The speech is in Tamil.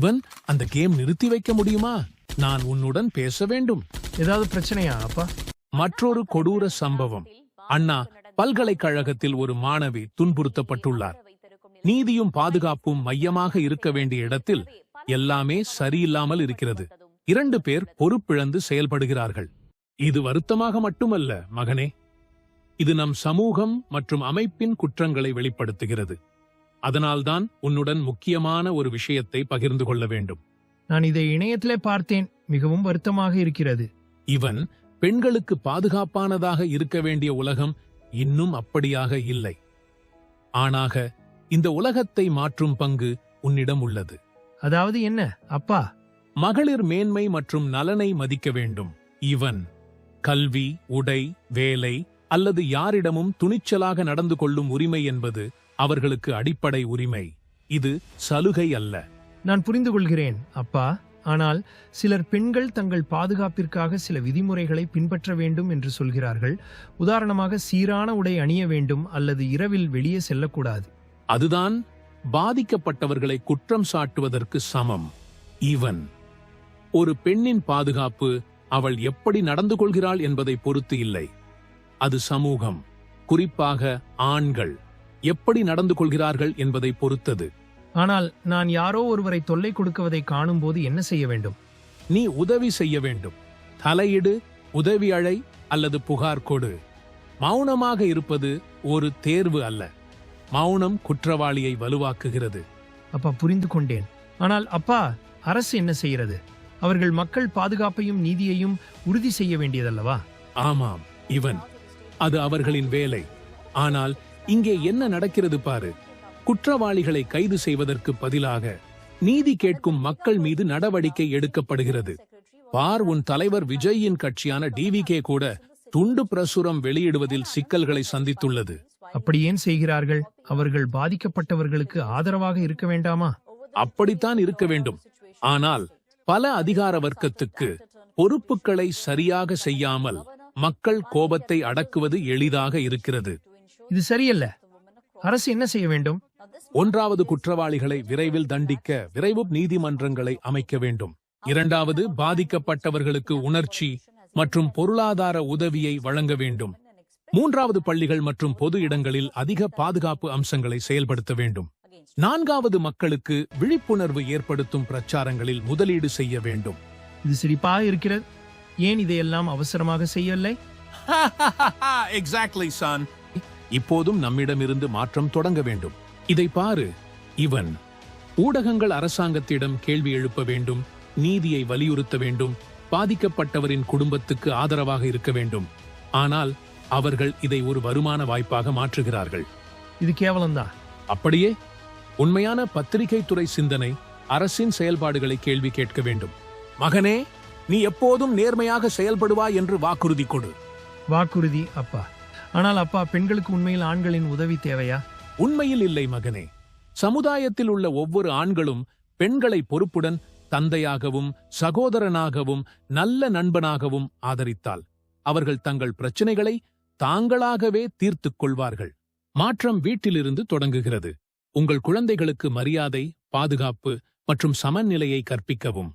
இவன் அந்த கேம் நிறுத்தி வைக்க முடியுமா? நான் உன்னுடன் பேச வேண்டும். ஏதாவது பிரச்சனையா அப்பா? மற்றொரு கொடூர சம்பவம். அண்ணா, பல்கலைக்கழகத்தில் ஒரு மாணவி துன்புறுத்தப்பட்டுள்ளார். நீதியும் பாதுகாப்பும் மையமாக இருக்க வேண்டிய இடத்தில் எல்லாமே சரியில்லாமல் இருக்கிறது. 2 பேர் பொறுப்பிழந்து செயல்படுகிறார்கள். இது வருத்தமாக மட்டுமல்ல மகனே, இது நம் சமூகம் மற்றும் அமைப்பின் குற்றங்களை வெளிப்படுத்துகிறது. அதனால்தான் உன்னுடன் முக்கியமான ஒரு விஷயத்தை பகிர்ந்து கொள்ள வேண்டும். நான் இதை இணையத்திலே பார்த்தேன். மிகவும் வருத்தமாக இருக்கிறது. இவன் பெண்களுக்கு பாதுகாப்பானதாக இருக்க வேண்டிய உலகம் இன்னும் அப்படியாக இல்லை. ஆனாக இந்த உலகத்தை மாற்றும் பங்கு உன்னிடம் உள்ளது. அதாவது என்ன அப்பா? மகளிர் மேன்மை மற்றும் நலனை மதிக்க வேண்டும். இவன் கல்வி, உடை, வேலை அல்லது யாரிடமும் துணிச்சலாக நடந்து கொள்ளும் உரிமை என்பது அவர்களுக்கு அடிப்படை உரிமை. இது சலுகை அல்ல. நான் புரிந்து கொள்கிறேன் அப்பா. ஆனால் சிலர் பெண்கள் தங்கள் பாதுகாப்பிற்காக சில விதிமுறைகளை பின்பற்ற வேண்டும் என்று சொல்கிறார்கள். உதாரணமாக சீரான உடை அணிய வேண்டும் அல்லது இரவில் வெளியே செல்லக்கூடாது. அதுதான் பாதிக்கப்பட்டவர்களை குற்றம் சாட்டுவதற்கு சமம். இவன் ஒரு பெண்ணின் பாதுகாப்பு அவள் எப்படி நடந்து கொள்கிறாள் என்பதை பொறுத்து இல்லை. அது சமூகம், குறிப்பாக ஆண்கள் எப்படி நடந்து கொள்கிறார்கள் என்பதை பொறுத்தது. ஆனால் நான் யாரோ ஒருவரை தொல்லை கொடுக்குவதை காணும் போது என்ன செய்ய வேண்டும்? நீ உதவி செய்ய வேண்டும். தலையிடு, உதவி அழை அல்லது புகார் கொடு. மௌனமாக இருப்பது ஒரு தேர்வு அல்ல. மௌனம் குற்றவாளியை வலுவாக்குகிறது. அப்பா, புரிந்து கொண்டேன். ஆனால் அப்பா, அரசு என்ன செய்கிறது? அவர்கள் மக்கள் பாதுகாப்பையும் நீதியையும் உறுதி செய்ய வேண்டியதல்லவா? ஆமாம், அது அவர்களின் வேலை. ஆனால் இங்கே என்ன நடக்கிறது பாரு. குற்றவாளிகளை கைது செய்வதற்கு பதிலாக நீதி கேட்கும் மக்கள் மீது நடவடிக்கை எடுக்கப்படுகிறது. பார், உன் தலைவர் விஜயின் கட்சியான டிவிகே கூட துண்டு பிரசுரம் வெளியிடுவதில் சிக்கல்களை சந்தித்துள்ளது. அப்படி ஏன் செய்கிறார்கள்? அவர்கள் பாதிக்கப்பட்டவர்களுக்கு ஆதரவாக இருக்க வேண்டாமா? அப்படித்தான் இருக்க வேண்டும். ஆனால் பல அதிகார வர்க்கத்துக்கு பொறுப்புகளை சரியாக செய்யாமல் மக்கள் கோபத்தை அடக்குவது எளிதாக இருக்கிறது. இது சரியல்ல. அரசு என்ன செய்ய வேண்டும்? 1வது, குற்றவாளிகளை விரைவில் தண்டிக்க விரைவு நீதிமன்றங்களை அமைக்க வேண்டும். 2வது, பாதிக்கப்பட்டவர்களுக்கு உணர்ச்சி மற்றும் பொருளாதார உதவியை வழங்க வேண்டும். 3வது, பள்ளிகள் மற்றும் பொது இடங்களில் அதிக பாதுகாப்பு அம்சங்களை செயல்படுத்த வேண்டும். 4வது, மக்களுக்கு விழிப்புணர்வு ஏற்படுத்தும் பிரச்சாரங்களில் முதலீடு செய்ய வேண்டும். இது சிரிப்பாக இருக்கிறது. ஏன் இதையெல்லாம் அவசரமாக செய்யவில்லை? Exactly son. இப்போதும் நம்மிடமிருந்து மாற்றம் தொடங்க வேண்டும். இதை பாரு. இவன் ஊடகங்கள் அரசாங்கத்திடம் கேள்வி எழுப்ப வேண்டும், நீதியை வலியுறுத்த வேண்டும், பாதிக்கப்பட்டவரின் குடும்பத்துக்கு ஆதரவாக இருக்க வேண்டும். ஆனால் அவர்கள் இதை ஒரு வருமான வாய்ப்பாக மாற்றுகிறார்கள். இது கேவலம்தான். அப்படியே உண்மையான பத்திரிகை துறை சிந்தனை அரசின் செயல்பாடுகளை கேள்வி கேட்க வேண்டும். மகனே, நீ எப்போதும் நேர்மையாக செயல்படுவாய் என்று வாக்குறுதி கொடு. வாக்குறுதி அப்பா. ஆனால் அப்பா, பெண்களுக்கு உண்மையில் ஆண்களின் உதவி தேவையா? உண்மையில் இல்லை மகனே. சமுதாயத்தில் உள்ள ஒவ்வொரு ஆண்களும் பெண்களை பொறுப்புடன் தந்தையாகவும் சகோதரனாகவும் நல்ல நண்பனாகவும் ஆதரித்தால் அவர்கள் தங்கள் பிரச்சனைகளை தாங்களாகவே தீர்த்துக் கொள்வார்கள். மாற்றம் வீட்டிலிருந்து தொடங்குகிறது. உங்கள் குழந்தைகளுக்கு மரியாதை, பாதுகாப்பு மற்றும் சமநிலையை கற்பிக்கவும்.